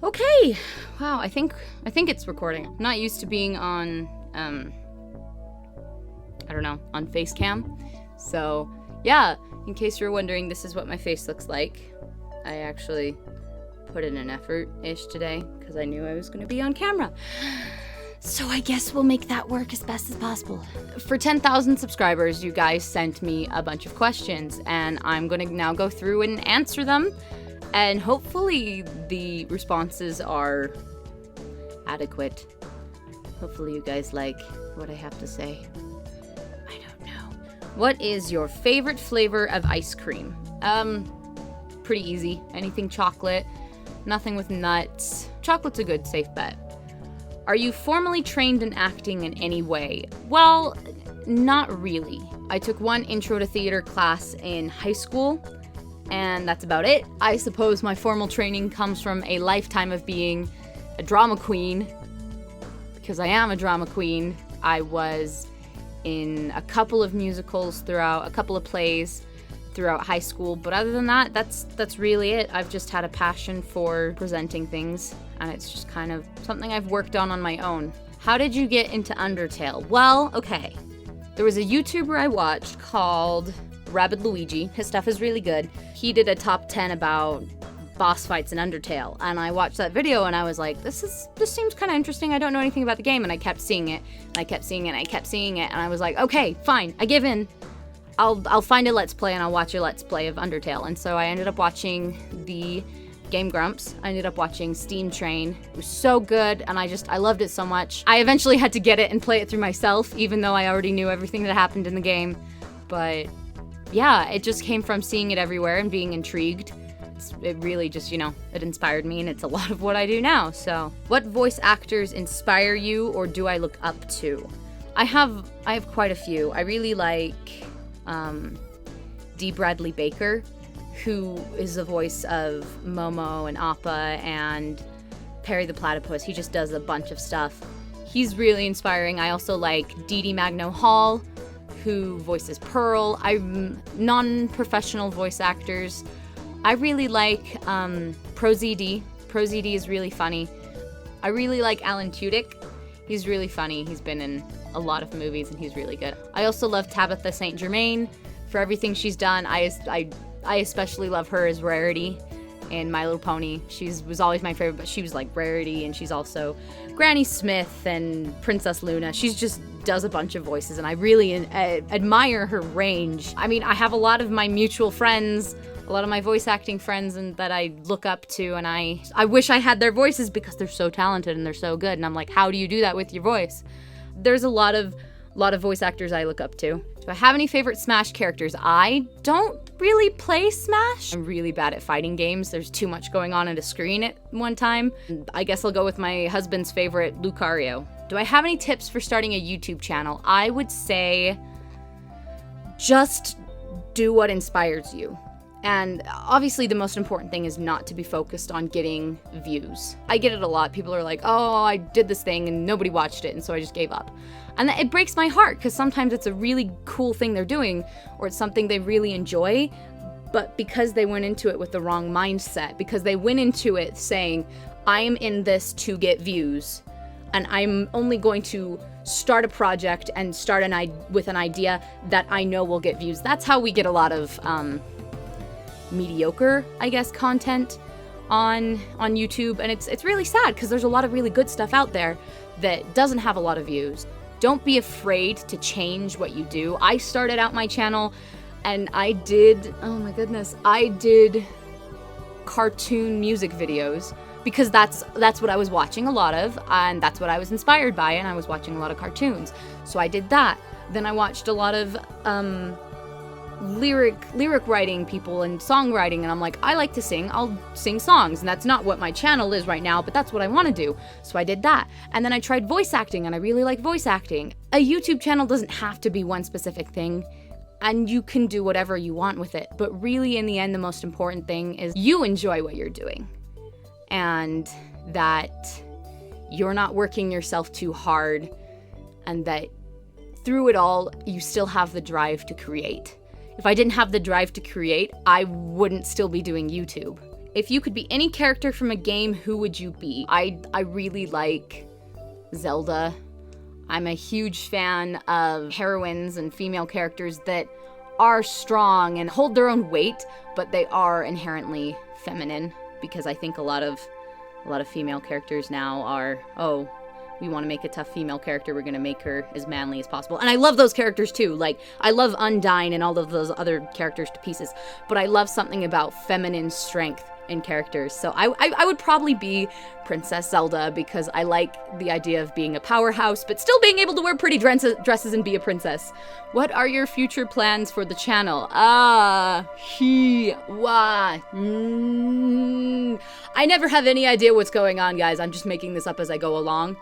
Okay. Wow, I think it's recording. I'm not used to being on I don't know, on Facecam. So, yeah, in case you're wondering, this is what my face looks like. I actually put in an effort-ish today because I knew I was going to be on camera. So I guess we'll make that work as best as possible. For 10,000 subscribers, you guys sent me a bunch of questions, and I'm going to now go through and answer them. And hopefully the responses are adequate. Hopefully you guys like what I have to say. I don't know. What is your favorite flavor of ice cream? Pretty easy. Anything chocolate. Nothing with nuts. Chocolate's a good safe bet. Are you formally trained in acting in any way? Well, not really. I took one intro to theater class in high school, and that's about it. I suppose my formal training comes from a lifetime of being a drama queen, because I am a drama queen. I was in a couple of musicals throughout, a couple of plays throughout high school, but other than that, that's really it. I've just had a passion for presenting things, and it's just kind of something I've worked on my own. How did you get into Undertale? Well, okay. There was a YouTuber I watched called Rabid Luigi. His stuff is really good. He did a top 10 about boss fights in Undertale, and I watched that video and I was like, this seems kind of interesting. I don't know anything about the game, and I kept seeing it, and I kept seeing it, and I kept seeing it, and I was like, okay, fine, I give in. I'll find a Let's Play and I'll watch a Let's Play of Undertale. And so I ended up watching the Game Grumps. I ended up watching Steam Train. It was so good, and I loved it so much. I eventually had to get it and play it through myself, even though I already knew everything that happened in the game. But yeah, it just came from seeing it everywhere and being intrigued. It really just, it inspired me, and it's a lot of what I do now. So, what voice actors inspire you or do I look up to? I have quite a few. I really like D. Bradley Baker, who is the voice of Momo and Appa and Perry the Platypus. He just does a bunch of stuff. He's really inspiring. I also like Dee Dee Magno Hall, who voices Pearl. I'm non-professional voice actors. I really like ProZD. ProZD is really funny. I really like Alan Tudyk. He's really funny. He's been in a lot of movies, and he's really good. I also love Tabitha St. Germain for everything she's done. I especially love her as Rarity in My Little Pony. She was always my favorite, but she was like Rarity, and she's also Granny Smith and Princess Luna. She just does a bunch of voices, and I really admire her range. I mean, I have a lot of my mutual friends, a lot of my voice acting friends and that I look up to, and I wish I had their voices because they're so talented and they're so good. And I'm like, how do you do that with your voice? There's a lot of voice actors I look up to. Do I have any favorite Smash characters? I don't really play Smash. I'm really bad at fighting games. There's too much going on a screen at one time. I guess I'll go with my husband's favorite, Lucario. Do I have any tips for starting a YouTube channel? I would say just do what inspires you. And obviously the most important thing is not to be focused on getting views. I get it a lot. People are like, oh, I did this thing and nobody watched it, and so I just gave up. And it breaks my heart, because sometimes it's a really cool thing they're doing, or it's something they really enjoy, but because they went into it with the wrong mindset, because they went into it saying, I'm in this to get views, and I'm only going to start a project and start with an idea that I know will get views. That's how we get a lot of mediocre, I guess, content on YouTube, and it's really sad because there's a lot of really good stuff out there that doesn't have a lot of views. Don't be afraid to change what you do. I started out my channel and I did cartoon music videos because that's what I was watching a lot of, and that's what I was inspired by, and I was watching a lot of cartoons. So I did that. Then I watched a lot of lyric writing people and songwriting, and I'm like, I like to sing, I'll sing songs, and that's not what my channel is right now, but that's what I want to do. So I did that. And then I tried voice acting, and I really like voice acting. A YouTube channel doesn't have to be one specific thing, and you can do whatever you want with it. But really, in the end, the most important thing is you enjoy what you're doing, and that you're not working yourself too hard, and that through it all, you still have the drive to create. If I didn't have the drive to create, I wouldn't still be doing YouTube. If you could be any character from a game, who would you be? I really like Zelda. I'm a huge fan of heroines and female characters that are strong and hold their own weight, but they are inherently feminine, because I think a lot of female characters now are, oh, we want to make a tough female character, we're going to make her as manly as possible. And I love those characters too. Like, I love Undyne and all of those other characters to pieces, but I love something about feminine strength in characters. So I would probably be Princess Zelda, because I like the idea of being a powerhouse, but still being able to wear pretty dresses and be a princess. What are your future plans for the channel? I never have any idea what's going on, guys. I'm just making this up as I go along.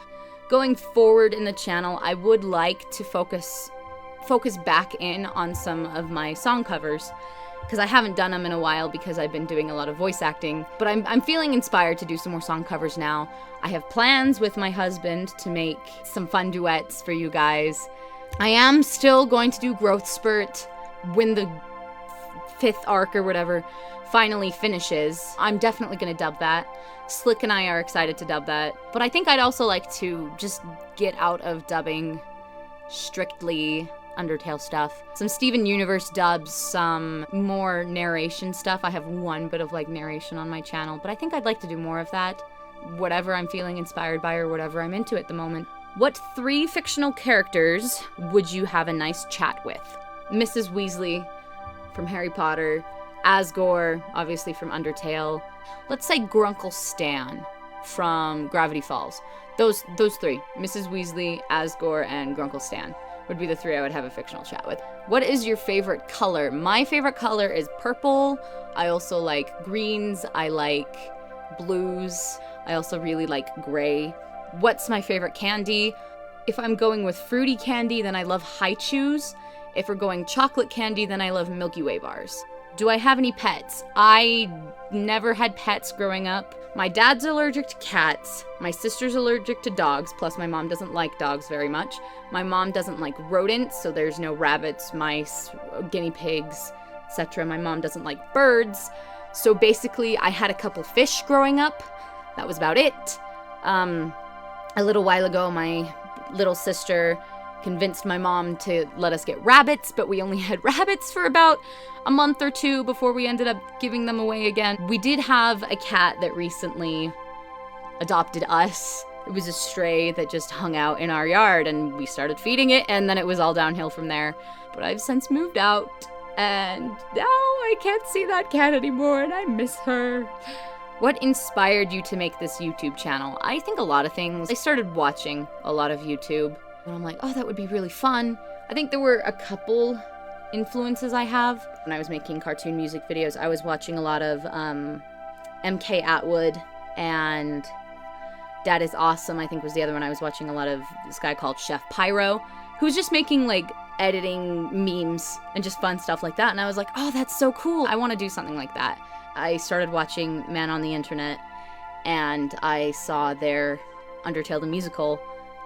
Going forward in the channel, I would like to focus back in on some of my song covers, because I haven't done them in a while because I've been doing a lot of voice acting, but I'm feeling inspired to do some more song covers now. I have plans with my husband to make some fun duets for you guys. I am still going to do Growth Spurt when the 5th arc or whatever finally finishes. I'm definitely going to dub that. Slick and I are excited to dub that, but I think I'd also like to just get out of dubbing strictly Undertale stuff. Some Steven Universe dubs, some more narration stuff. I have one bit of like narration on my channel, but I think I'd like to do more of that. Whatever I'm feeling inspired by or whatever I'm into at the moment. What 3 fictional characters would you have a nice chat with? Mrs. Weasley from Harry Potter, Asgore, obviously from Undertale. Let's say Grunkle Stan from Gravity Falls. Those 3, Mrs. Weasley, Asgore, and Grunkle Stan, would be the 3 I would have a fictional chat with. What is your favorite color? My favorite color is purple. I also like greens. I like blues. I also really like gray. What's my favorite candy? If I'm going with fruity candy, then I love Hi-Chews. If we're going chocolate candy, then I love Milky Way bars. Do I have any pets? I never had pets growing up. My dad's allergic to cats. My sister's allergic to dogs, plus my mom doesn't like dogs very much. My mom doesn't like rodents, so there's no rabbits, mice, guinea pigs, etc. My mom doesn't like birds. So basically, I had a couple fish growing up. That was about it. A little while ago, my little sister convinced my mom to let us get rabbits, but we only had rabbits for about a month or 2 before we ended up giving them away again. We did have a cat that recently adopted us. It was a stray that just hung out in our yard, and we started feeding it, and then it was all downhill from there. But I've since moved out, and now I can't see that cat anymore, and I miss her. What inspired you to make this YouTube channel? I think a lot of things. I started watching a lot of YouTube, and I'm like, oh, that would be really fun. I think there were a couple influences I have. When I was making cartoon music videos, I was watching a lot of MK Atwood, and Dad is Awesome, I think was the other one. I was watching a lot of this guy called Chef Pyro, who was just making like editing memes and just fun stuff like that. And I was like, oh, that's so cool. I want to do something like that. I started watching Man on the Internet, and I saw their Undertale the Musical,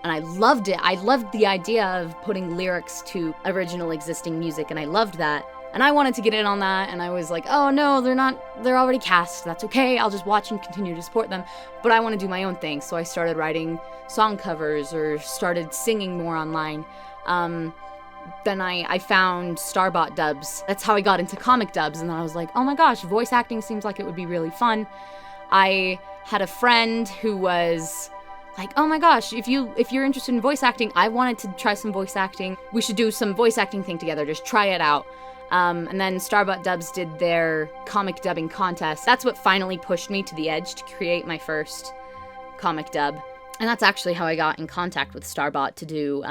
and I loved it. I loved the idea of putting lyrics to original existing music, and I loved that. And I wanted to get in on that, and I was like, oh no, they're already cast. That's okay, I'll just watch and continue to support them. But I want to do my own thing, so I started writing song covers or started singing more online. Then I found Starbot dubs. That's how I got into comic dubs, and then I was like, oh my gosh, voice acting seems like it would be really fun. I had a friend who was like, oh my gosh, if you're interested in voice acting, I wanted to try some voice acting. We should do some voice acting thing together, just try it out. And then Starbot Dubs did their comic dubbing contest. That's what finally pushed me to the edge to create my first comic dub. And that's actually how I got in contact with Starbot to do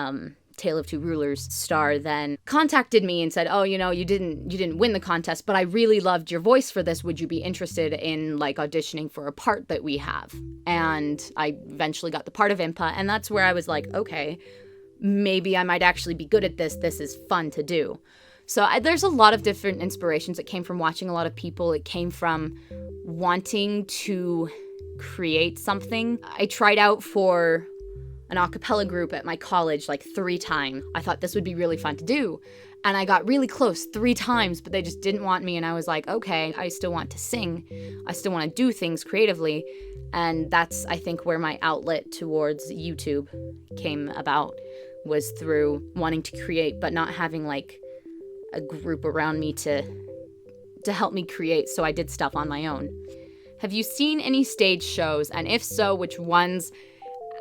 Tale of Two Rulers. Star then contacted me and said, oh, you know, you didn't win the contest, but I really loved your voice for this. Would you be interested in like auditioning for a part that we have? And I eventually got the part of Impa, and that's where I was like, okay, maybe I might actually be good at this. This is fun to do. So there's a lot of different inspirations. It came from watching a lot of people. It came from wanting to create something. I tried out for an a cappella group at my college like 3 times. I thought this would be really fun to do. And I got really close 3 times, but they just didn't want me. And I was like, okay, I still want to sing. I still want to do things creatively. And that's, I think, where my outlet towards YouTube came about, was through wanting to create, but not having like a group around me to help me create. So I did stuff on my own. Have you seen any stage shows? And if so, which ones?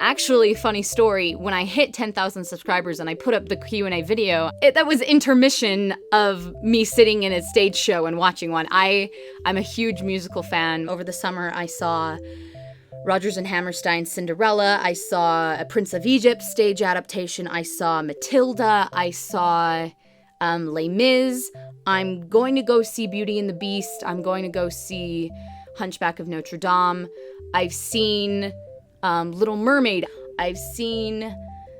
Actually, funny story, when I hit 10,000 subscribers and I put up the Q&A video, that was intermission of me sitting in a stage show and watching one. I'm a huge musical fan. Over the summer, I saw Rodgers and Hammerstein's Cinderella. I saw a Prince of Egypt stage adaptation. I saw Matilda. I saw Les Mis. I'm going to go see Beauty and the Beast. I'm going to go see Hunchback of Notre Dame. I've seen Little Mermaid. I've seen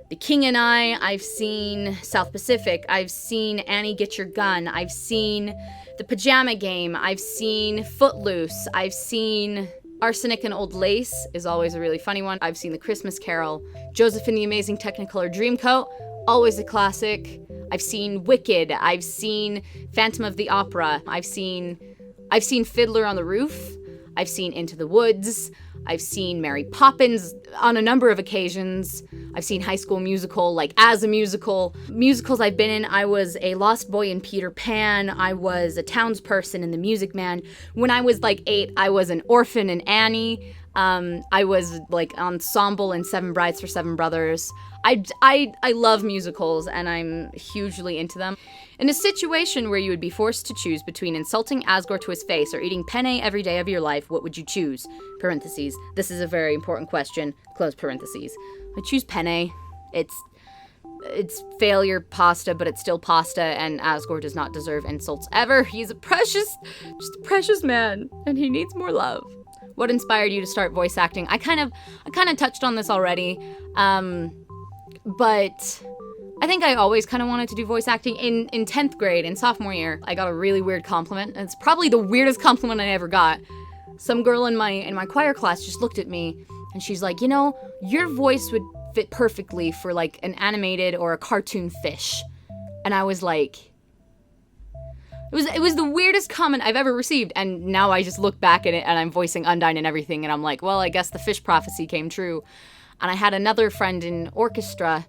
The King and I've seen South Pacific. I've seen Annie Get Your Gun. I've seen The Pajama Game. I've seen Footloose. I've seen Arsenic and Old Lace is always a really funny one. I've seen The Christmas Carol. Joseph and the Amazing Technicolor Dreamcoat, always a classic. I've seen Wicked. I've seen Phantom of the Opera. I've seen Fiddler on the Roof. I've seen Into the Woods. I've seen Mary Poppins on a number of occasions. I've seen High School Musical, like as a musical. Musicals I've been in, I was a lost boy in Peter Pan. I was a townsperson in The Music Man. When I was like 8, I was an orphan in Annie. I was like ensemble in Seven Brides for Seven Brothers. I love musicals and I'm hugely into them. In a situation where you would be forced to choose between insulting Asgore to his face or eating penne every day of your life, what would you choose? Parentheses. This is a very important question. Close parentheses. I choose penne. It's failure pasta, but it's still pasta, and Asgore does not deserve insults ever. He's just a precious man, and he needs more love. What inspired you to start voice acting? I kind of touched on this already, but I think I always kind of wanted to do voice acting. In 10th grade, in sophomore year, I got a really weird compliment. And it's probably the weirdest compliment I ever got. Some girl in my choir class just looked at me and she's like, your voice would fit perfectly for like an animated or a cartoon fish. And I was like, it was the weirdest comment I've ever received. And now I just look back at it and I'm voicing Undyne and everything. And I'm like, well, I guess the fish prophecy came true. And I had another friend in orchestra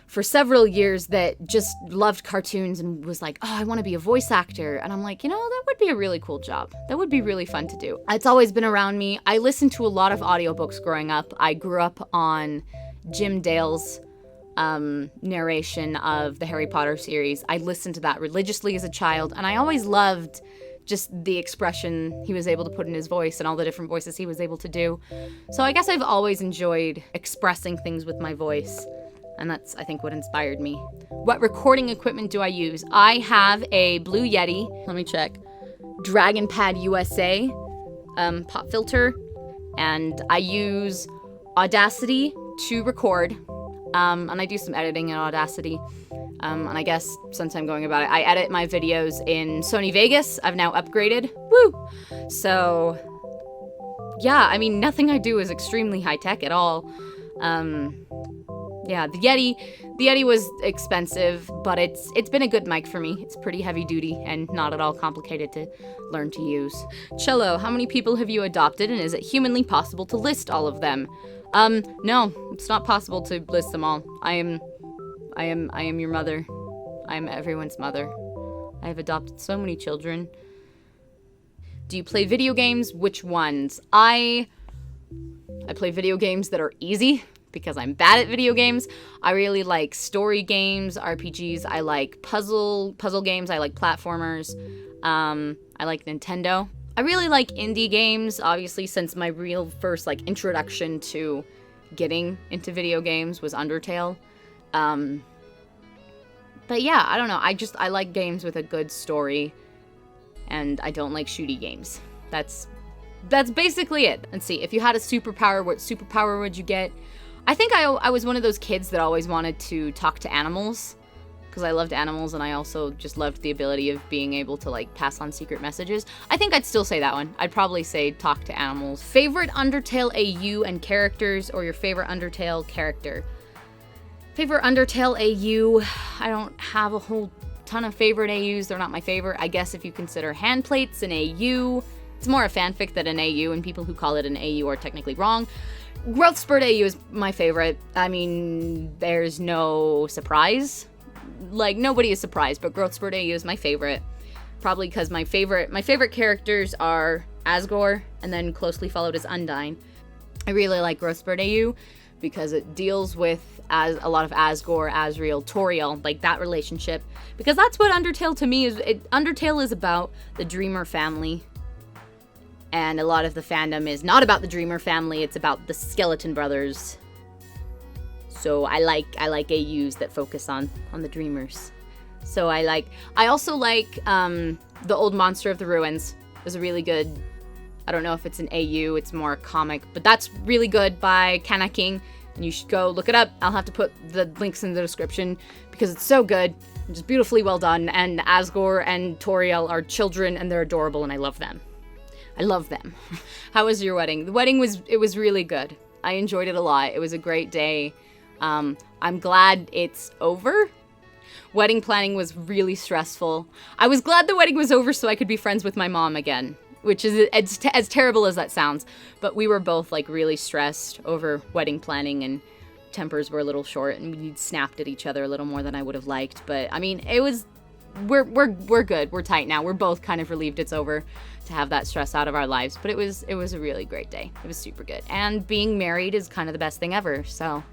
for several years that just loved cartoons and was like, oh, I want to be a voice actor. And I'm like, that would be a really cool job. That would be really fun to do. It's always been around me. I listened to a lot of audiobooks growing up. I grew up on Jim Dale's narration of the Harry Potter series. I listened to that religiously as a child, and I always loved just the expression he was able to put in his voice and all the different voices he was able to do. So I guess I've always enjoyed expressing things with my voice. And that's, I think, what inspired me. What recording equipment do I use? I have a Blue Yeti. Let me check. Dragon Pad USA pop filter. And I use Audacity to record. And I do some editing in Audacity. And I guess since I'm going about it, I edit my videos in Sony Vegas. I've now upgraded. Woo! So, yeah, I mean, nothing I do is extremely high-tech at all. Yeah, the Yeti was expensive, but it's been a good mic for me. It's pretty heavy duty and not at all complicated to learn to use. Cello, how many people have you adopted, and is it humanly possible to list all of them? No, it's not possible to list them all. I am your mother. I am everyone's mother. I have adopted so many children. Do you play video games? Which ones? I play video games that are easy, because I'm bad at video games. I really like story games, RPGs. I like puzzle games. I like platformers. I like Nintendo. I really like indie games, obviously, since my real first introduction to getting into video games was Undertale. But yeah, I don't know. I like games with a good story, and I don't like shooty games. That's basically it. Let's see. If you had a superpower, what superpower would you get? I think I was one of those kids that always wanted to talk to animals. because I loved animals and I also just loved the ability of being able to like pass on secret messages. I think I'd still say that one. I'd probably say talk to animals. Favorite Undertale AU and characters, or your favorite Undertale character? Favorite Undertale AU, I don't have a whole ton of favorite AUs. They're not my favorite. I guess if you consider Handplates an AU, it's more a fanfic than an AU, and people who call it an AU are technically wrong. Growth Spurt AU is my favorite. I mean, there's no surprise. Like, nobody is surprised, but Growth Spurt AU is my favorite. Probably because my favorite characters are Asgore, and then closely followed is Undyne. I really like Growth Spurt AU because it deals with a lot of Asgore, Asriel, Toriel, like that relationship. Because that's what Undertale to me is. Undertale is about the Dreamer family. And a lot of the fandom is not about the Dreamer family, it's about the Skeleton Brothers. So I like AUs that focus on the Dreamers. So I also like The Old Monster of the Ruins. It was a really good, I don't know if it's an AU, it's more a comic, but that's really good by Kana King. And you should go look it up. I'll have to put the links in the description because it's so good. It's just beautifully well done. And Asgore and Toriel are children and they're adorable and I love them. I love them. How was your wedding? The wedding was really good. I enjoyed it a lot. It was a great day. I'm glad it's over. Wedding planning was really stressful. I was glad the wedding was over so I could be friends with my mom again, which is as terrible as that sounds. But we were both like really stressed over wedding planning and tempers were a little short and we snapped at each other a little more than I would have liked. But I mean, we're good. We're tight now. We're both kind of relieved it's over to have that stress out of our lives. But it was a really great day. It was super good. And being married is kind of the best thing ever. So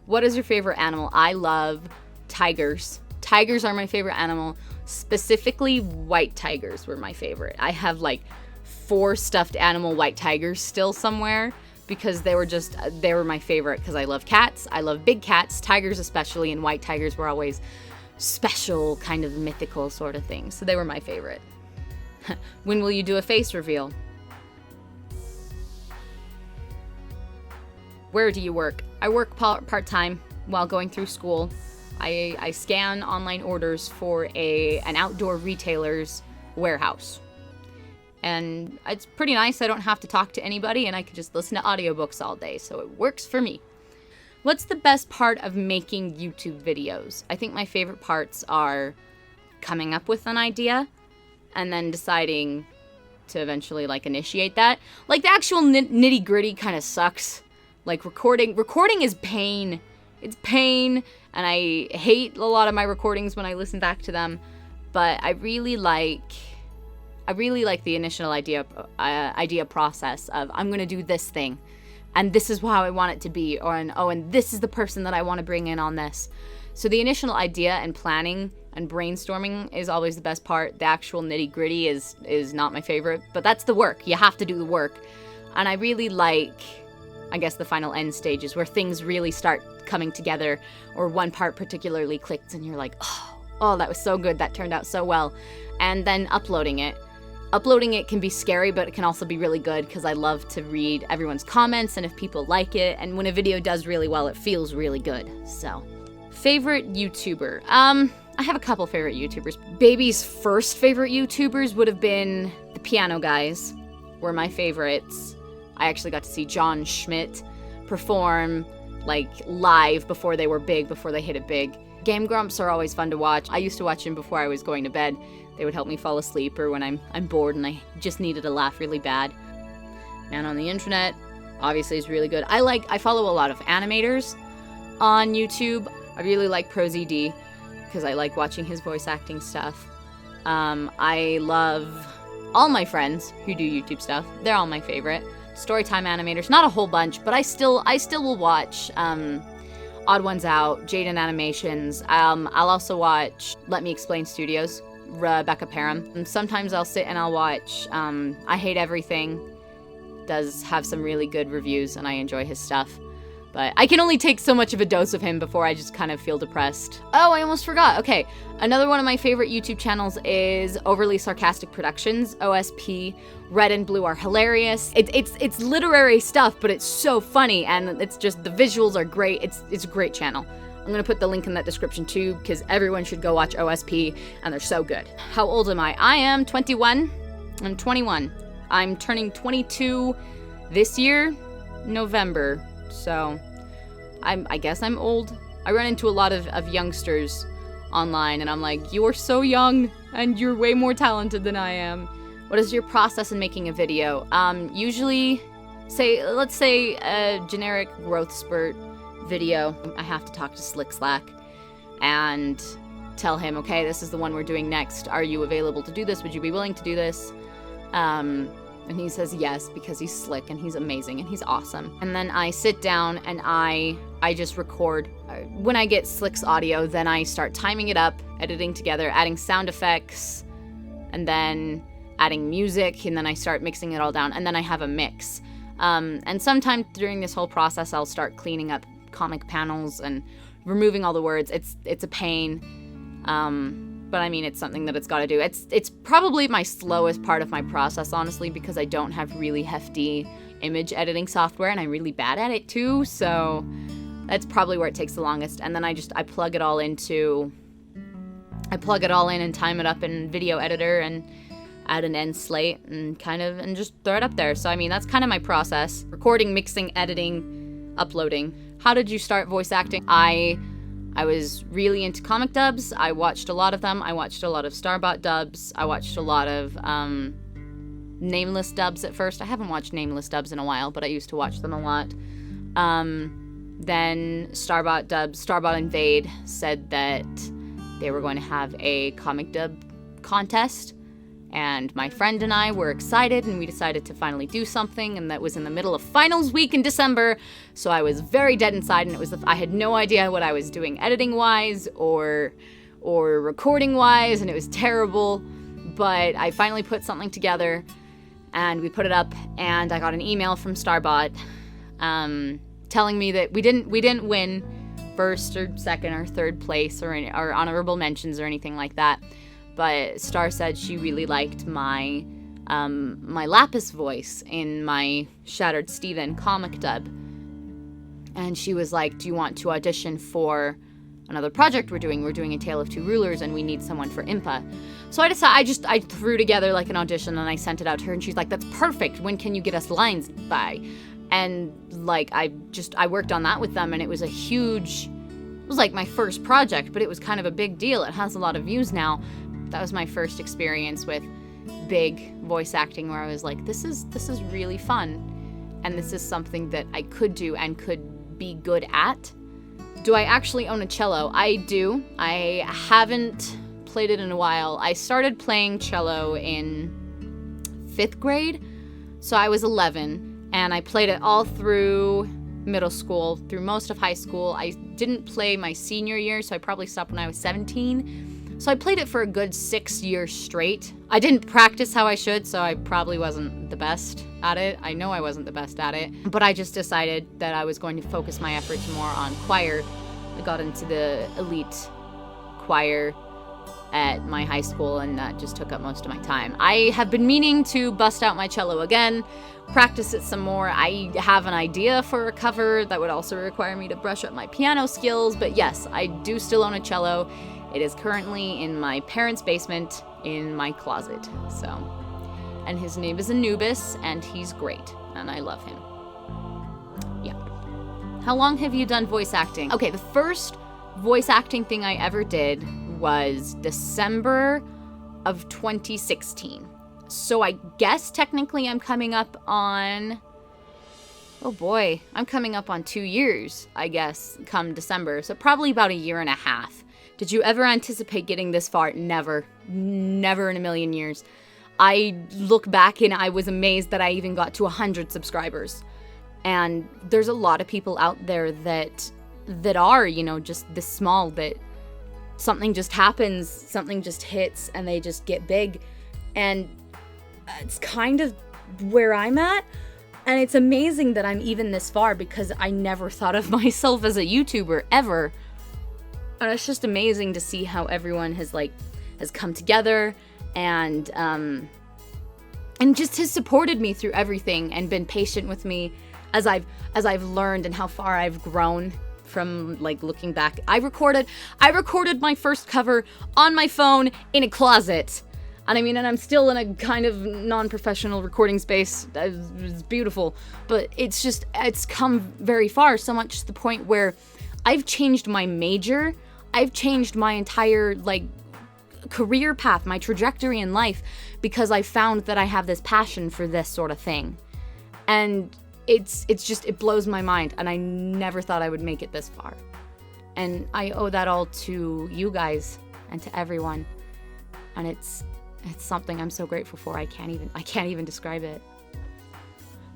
what is your favorite animal? I love tigers. Tigers are my favorite animal. Specifically, white tigers were my favorite. I have like 4 stuffed animal white tigers still somewhere because they were my favorite because I love cats. I love big cats, tigers especially, and white tigers were always special, kind of mythical sort of things. So they were my favorite. When will you do a face reveal? Where do you work? I work part-time while going through school. I scan online orders for an outdoor retailer's warehouse. And it's pretty nice. I don't have to talk to anybody and I can just listen to audiobooks all day. So it works for me. What's the best part of making YouTube videos? I think my favorite parts are coming up with an idea and then deciding to eventually like initiate that. Like the actual nitty gritty kind of sucks. Like recording is pain. It's pain and I hate a lot of my recordings when I listen back to them. But I really like the initial idea process of I'm gonna do this thing, and this is how I want it to be, and this is the person that I want to bring in on this. So the initial idea and planning and brainstorming is always the best part. The actual nitty gritty is not my favorite, but that's the work. You have to do the work, and I really like, I guess, the final end stages where things really start coming together, or one part particularly clicks, and you're like, oh, that was so good. That turned out so well, and then uploading it. Uploading it can be scary, but it can also be really good because I love to read everyone's comments and if people like it. And when a video does really well, it feels really good. So, favorite YouTuber. I have a couple favorite YouTubers. Baby's first favorite YouTubers would have been the Piano Guys, were my favorites. I actually got to see John Schmidt perform like live before they were big, before they hit it big. Game Grumps are always fun to watch. I used to watch them before I was going to bed. They would help me fall asleep or when I'm bored and I just needed a laugh really bad. Man on the Internet, obviously, is really good. I follow a lot of animators on YouTube. I really like ProZD because I like watching his voice acting stuff. I love all my friends who do YouTube stuff. They're all my favorite. Storytime animators, not a whole bunch, but I still will watch Odd Ones Out, Jaden Animations. I'll also watch Let Me Explain Studios, Rebecca Parham. And sometimes I'll sit and I'll watch I Hate Everything. Does have some really good reviews and I enjoy his stuff. But I can only take so much of a dose of him before I just kind of feel depressed. Oh, I almost forgot. Okay, another one of my favorite YouTube channels is Overly Sarcastic Productions, OSP. Red and Blue are hilarious. It's literary stuff, but it's so funny and it's just, the visuals are great. It's a great channel. I'm going to put the link in that description too, because everyone should go watch OSP, and they're so good. How old am I? I am 21. I'm 21. I'm turning 22 this year, November. So I guess I'm old. I run into a lot of youngsters online, and I'm like, you're so young, and you're way more talented than I am. What is your process in making a video? Usually, let's say a generic growth spurt video. I have to talk to Slick Slack and tell him, okay, this is the one we're doing next. Are you available to do this? Would you be willing to do this? And he says yes, because he's slick and he's amazing and he's awesome. And then I sit down and I just record. When I get Slick's audio, then I start timing it up, editing together, adding sound effects, and then adding music, and then I start mixing it all down, and then I have a mix. And sometime during this whole process, I'll start cleaning up comic panels and removing all the words. It's a pain. But I mean, it's something that it's got to do. It's probably my slowest part of my process, honestly, because I don't have really hefty image editing software, and I'm really bad at it too. So that's probably where it takes the longest. And then I plug it all in and time it up in Video Editor and add an end slate and just throw it up there. So I mean, that's kind of my process: recording, mixing, editing, uploading. How did you start voice acting? I was really into comic dubs. I watched a lot of them. I watched a lot of Starbot dubs. I watched a lot of Nameless dubs at first. I haven't watched Nameless dubs in a while, but I used to watch them a lot. Then Starbot dubs, Starbot Invade said that they were going to have a comic dub contest. And my friend and I were excited, and we decided to finally do something, and that was in the middle of finals week in December, so I was very dead inside, and I had no idea what I was doing editing-wise or recording-wise, and it was terrible, but I finally put something together, and we put it up, and I got an email from Starbot telling me that we didn't win first or second or third place or honorable mentions or anything like that. But Star said she really liked my Lapis voice in my Shattered Steven comic dub. And she was like, do you want to audition for another project we're doing? We're doing A Tale of Two Rulers, and we need someone for Impa. So I threw together like an audition, and I sent it out to her, and she's like, that's perfect. When can you get us lines by? And like, I worked on that with them, and it was like my first project, but it was kind of a big deal. It has a lot of views now. That was my first experience with big voice acting, where I was like, this is really fun, and this is something that I could do and could be good at. Do I actually own a cello? I do. I haven't played it in a while. I started playing cello in 5th grade, so I was 11, and I played it all through middle school, through most of high school. I didn't play my senior year, so I probably stopped when I was 17. So I played it for a good 6 years straight. I didn't practice how I should, so I probably wasn't the best at it. I know I wasn't the best at it, but I just decided that I was going to focus my efforts more on choir. I got into the elite choir at my high school, and that just took up most of my time. I have been meaning to bust out my cello again, practice it some more. I have an idea for a cover that would also require me to brush up my piano skills, but yes, I do still own a cello. It is currently in my parents' basement in my closet, so. And his name is Anubis, and he's great, and I love him. Yeah. How long have you done voice acting? Okay, the first voice acting thing I ever did was December of 2016. So I guess technically I'm coming up on, I'm coming up on 2 years, I guess, come December. So probably about a year and a half. Did you ever anticipate getting this far? Never. Never in a million years. I look back and I was amazed that I even got to 100 subscribers. And there's a lot of people out there that are, just this small, that something just happens, something just hits, and they just get big. And it's kind of where I'm at. And it's amazing that I'm even this far, because I never thought of myself as a YouTuber, ever. And it's just amazing to see how everyone has come together and just has supported me through everything and been patient with me as I've learned, and how far I've grown from like looking back. I recorded my first cover on my phone in a closet. And I mean, and I'm still in a kind of non-professional recording space. It's beautiful, but it's come very far, so much to the point where I've changed my major. I've changed my entire like career path, my trajectory in life, because I found that I have this passion for this sort of thing. And it blows my mind, and I never thought I would make it this far. And I owe that all to you guys and to everyone. And it's something I'm so grateful for. I can't even describe it.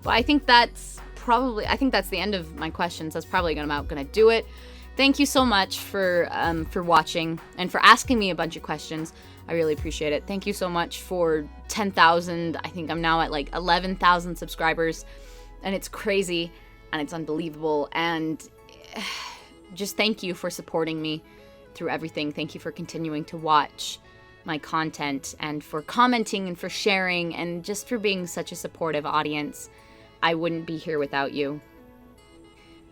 But I think that's the end of my questions. That's probably gonna do it. Thank you so much for watching and for asking me a bunch of questions. I really appreciate it. Thank you so much for 10,000. I think I'm now at like 11,000 subscribers, and it's crazy and it's unbelievable. And just thank you for supporting me through everything. Thank you for continuing to watch my content and for commenting and for sharing and just for being such a supportive audience. I wouldn't be here without you.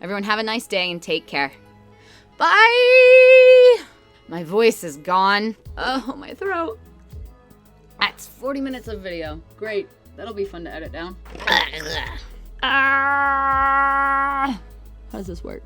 Everyone have a nice day and take care. Bye! My voice is gone. Oh, my throat. That's 40 minutes of video. Great. That'll be fun to edit down. How does this work?